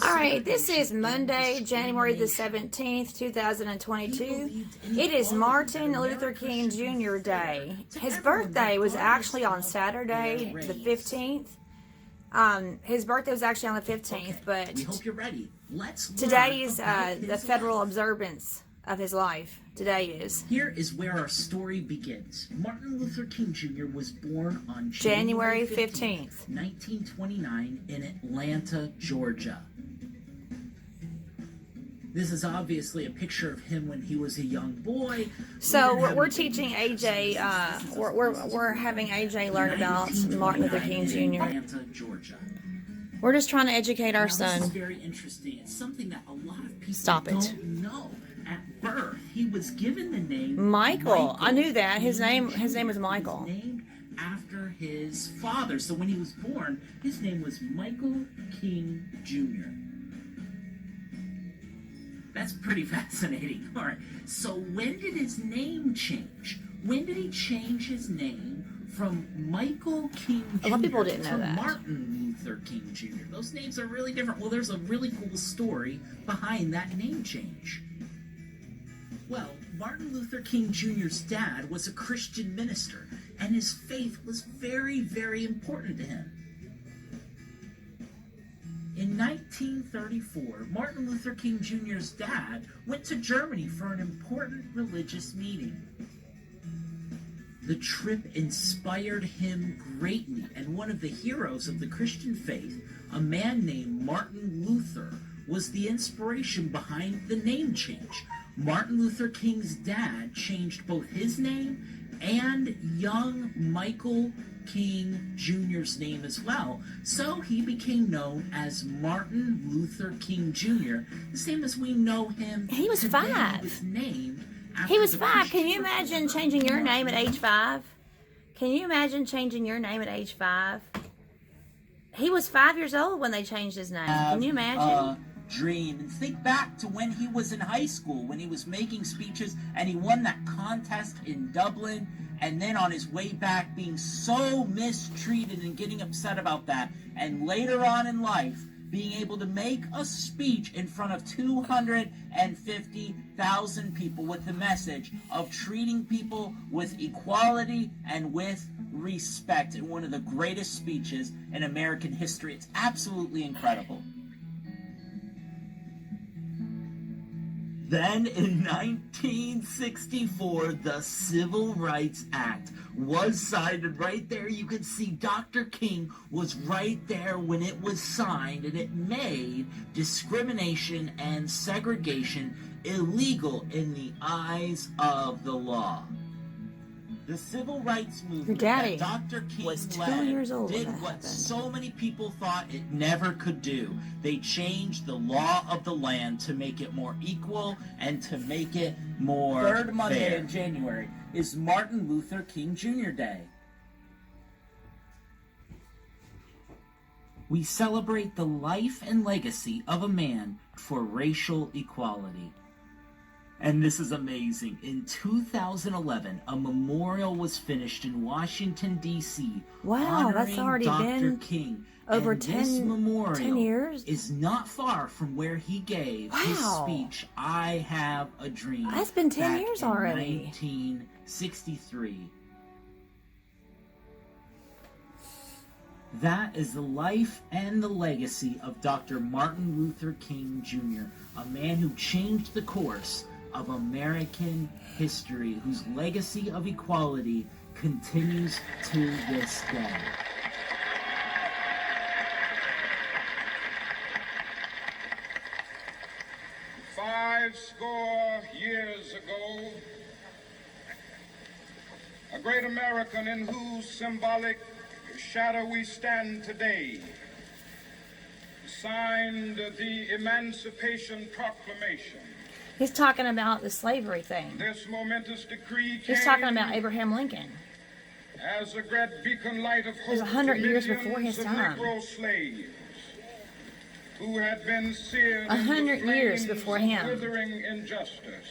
All right, this is Monday, January the 17th, 2022. It is Martin Luther King Jr. Day. His birthday was actually on Saturday, the 15th. His birthday was actually on the 15th, but today is the federal observance of his life. Today is. Here is where our story begins. Martin Luther King Jr. was born on January 15th, 1929 in Atlanta, Georgia. This is obviously a picture of him when he was a young boy. So we're teaching AJ, we're having AJ learn about Martin Luther King Jr. Atlanta, Georgia. We're just trying to educate our son. This is very interesting. It's something that a lot of people don't know. At birth, he was given the name Michael. I knew that. His name was Michael. Named after his father. So when he was born, his name was Michael King Jr. That's pretty fascinating. All right. So when did his name change? When did he change his name from Michael King Jr. A lot of people didn't know to that. Martin Luther King Jr.? Those names are really different. Well, there's a really cool story behind that name change. Well, Martin Luther King Jr.'s dad was a Christian minister, and his faith was very, very important to him. In 1934, Martin Luther King Jr.'s dad went to Germany for an important religious meeting. The trip inspired him greatly, and one of the heroes of the Christian faith, a man named Martin Luther, was the inspiration behind the name change. Martin Luther King's dad changed both his name and young Michael King Jr.'s name as well, so he became known as Martin Luther King Jr., the same as we know him. He was 5. He was 5. Can you imagine changing your name at age 5? Can you imagine changing your name at age 5? He was 5 years old when they changed his name. Can you imagine? Dream and think back to when he was in high school, when he was making speeches and he won that contest in Dublin, and then on his way back being so mistreated and getting upset about that, and later on in life being able to make a speech in front of 250,000 people with the message of treating people with equality and with respect in one of the greatest speeches in American history. It's absolutely incredible. Then in 1964, the Civil Rights Act was signed, and right there you can see Dr. King was right there when it was signed, and it made discrimination and segregation illegal in the eyes of the law. The civil rights movement that Dr. King was 2 years old did what so many people thought it never could do. They changed the law of the land to make it more equal and to make it more fair. Third Monday in January is Martin Luther King Jr. Day. We celebrate the life and legacy of a man for racial equality. And this is amazing. In 2011, a memorial was finished in Washington, D.C. Wow, that's already been King. over and 10 this memorial 10 years? is not far from where he gave his speech, I Have a Dream. That's been 10 years already. 1963. That is the life and the legacy of Dr. Martin Luther King Jr., a man who changed the course of American history, whose legacy of equality continues to this day. Five score years ago, a great American in whose symbolic shadow we stand today signed the Emancipation Proclamation. He's talking about the slavery thing. This momentous decree He's talking about Abraham Lincoln. As a great beacon light of hope. It was 100 years before his time. Negro slaves who had been seared 100 years before him. Withering injustice.